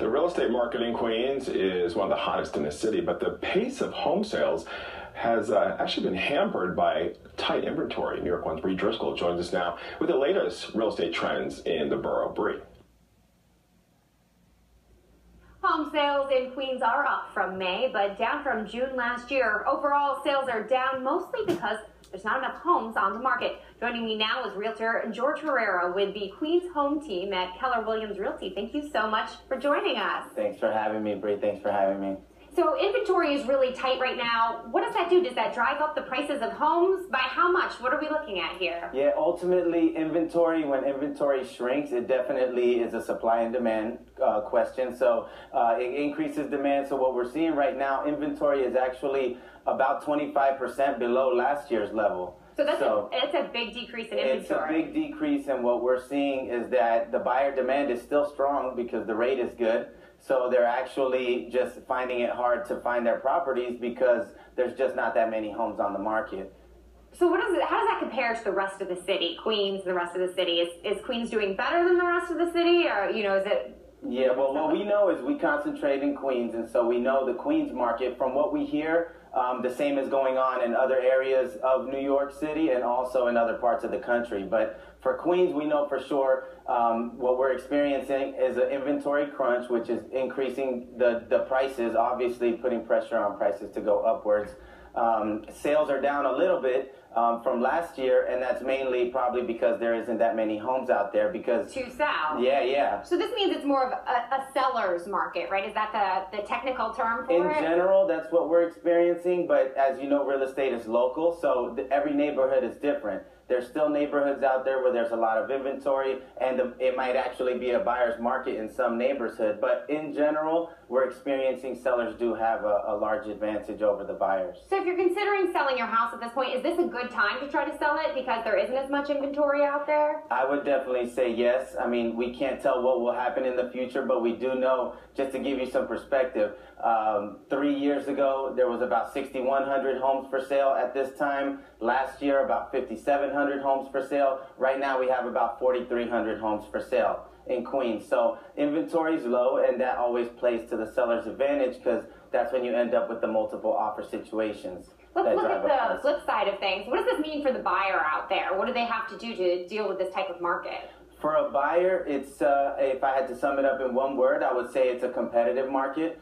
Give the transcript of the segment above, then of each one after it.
The real estate market in Queens is one of the hottest in the city, but the pace of home sales has actually been hampered by tight inventory. New York 1's Bree Driscoll joins us now with the latest real estate trends in the borough. Bree. Home sales in Queens are up from May, but down from June last year. Overall, sales are down mostly because there's not enough homes on the market. Joining me now is realtor George Herrera with the Queens home team at Keller Williams Realty. Thank you so much for joining us. Thanks for having me, Bree. Thanks for having me. So inventory is really tight right now. What does that do? Does that drive up the prices of homes? By how much? What are we looking at here? Yeah, ultimately, inventory, when inventory shrinks, it definitely is a supply and demand question. So it increases demand. So what we're seeing right now, inventory is actually about 25% below last year's level. So it's a big decrease in inventory. It's a big decrease, and what we're seeing is that the buyer demand is still strong because the rate is good. So they're actually just finding it hard to find their properties because there's just not that many homes on the market. So how does that compare to the rest of the city, Queens, the rest of the city? Is Queens doing better than the rest of the city, or, is it? Yeah, well, what we know is we concentrate in Queens, and so we know the Queens market. From what we hear, the same is going on in other areas of New York City and also in other parts of the country. But for Queens, we know for sure what we're experiencing is an inventory crunch, which is increasing the prices, obviously putting pressure on prices to go upwards. Sales are down a little bit from last year, and that's mainly probably because there isn't that many homes out there because to sell. Yeah. So this means it's more of a seller's market, right? Is that the technical term for it? In general, that's what we're experiencing, but as you know, real estate is local, so every neighborhood is different. There's still neighborhoods out there where there's a lot of inventory, and it might actually be a buyer's market in some neighborhood. But in general, we're experiencing sellers do have a large advantage over the buyers. So if you're considering selling your house at this point, is this a good time to try to sell it because there isn't as much inventory out there? I would definitely say yes. I mean, we can't tell what will happen in the future, but we do know, just to give you some perspective, 3 years ago, there was about 6,100 homes for sale at this time. Last year, about 5,700 homes for sale. Right now, we have about 4,300 homes for sale in Queens. So inventory is low, and that always plays to the seller's advantage because that's when you end up with the multiple offer situations. Let's look at the flip side of things. What does this mean for the buyer out there? What do they have to do to deal with this type of market? For a buyer, it's if I had to sum it up in one word, I would say it's a competitive market.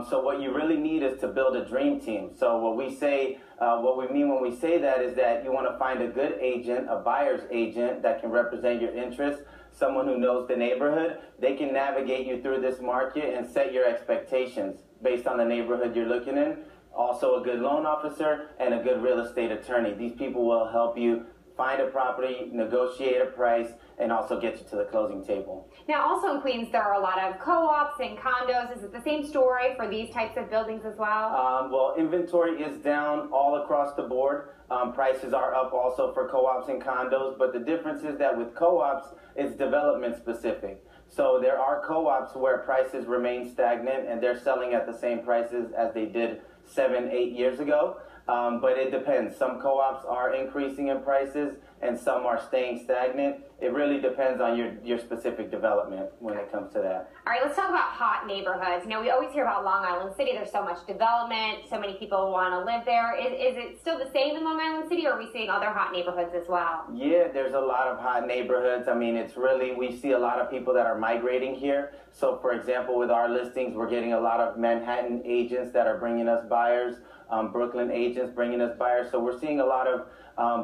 So what you really need is to build a dream team. So what we mean when we say that is that you want to find a good agent, a buyer's agent that can represent your interests, someone who knows the neighborhood. They can navigate you through this market and set your expectations based on the neighborhood you're looking in. Also a good loan officer and a good real estate attorney. These people will help you find a property, negotiate a price, and also get you to the closing table. Now, also in Queens, there are a lot of co-ops and condos. Is it the same story for these types of buildings as well? Well, inventory is down all across the board. Prices are up also for co-ops and condos, but the difference is that with co-ops, it's development specific. So there are co-ops where prices remain stagnant and they're selling at the same prices as they did 7-8 years ago. But it depends. Some co-ops are increasing in prices and some are staying stagnant. It really depends on your specific development when it comes to that. All right, let's talk about hot neighborhoods. We always hear about Long Island City. There's so much development, so many people want to live there. Is it still the same in Long Island City, or are we seeing other hot neighborhoods as well? Yeah, there's a lot of hot neighborhoods. I mean, we see a lot of people that are migrating here. So, for example, with our listings, we're getting a lot of Manhattan agents that are bringing us buyers. Brooklyn agents bringing us buyers. So we're seeing a lot of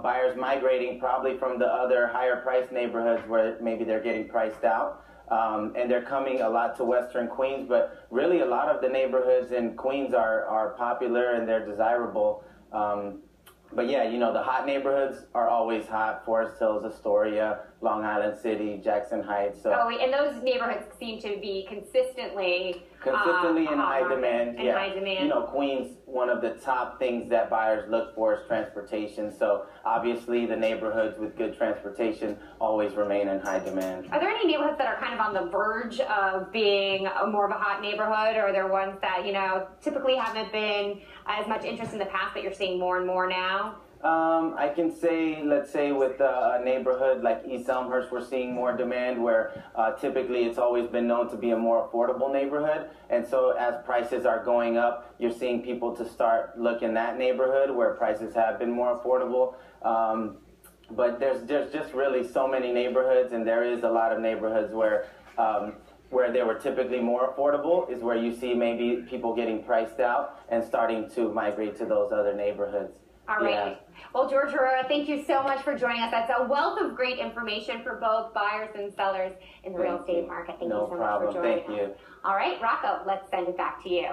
buyers migrating probably from the other higher price neighborhoods where maybe they're getting priced out. And they're coming a lot to Western Queens, but really a lot of the neighborhoods in Queens are popular and they're desirable. But yeah, the hot neighborhoods are always hot. Forest Hills, Astoria, Long Island City, Jackson Heights. So. Oh, and those neighborhoods seem to be consistently in high demand. In high demand. Queens, one of the top things that buyers look for is transportation. So obviously the neighborhoods with good transportation always remain in high demand. Are there any neighborhoods that are kind of on the verge of being more of a hot neighborhood, or are there ones that, typically haven't been as much interest in the past that you're seeing more and more now? I can say, let's say with a neighborhood like East Elmhurst, we're seeing more demand where typically it's always been known to be a more affordable neighborhood. And so as prices are going up, you're seeing people to start looking that neighborhood where prices have been more affordable. But there's just really so many neighborhoods, and there is a lot of neighborhoods where they were typically more affordable is where you see maybe people getting priced out and starting to migrate to those other neighborhoods. All right. Yeah. Well, George Herrera, thank you so much for joining us. That's a wealth of great information for both buyers and sellers in the real estate market. Thank you so much for joining us. Thank you. All right, Rocco, let's send it back to you.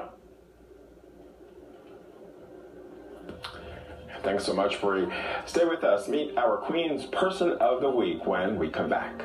Thanks so much, Bree. Stay with us. Meet our Queen's Person of the Week when we come back.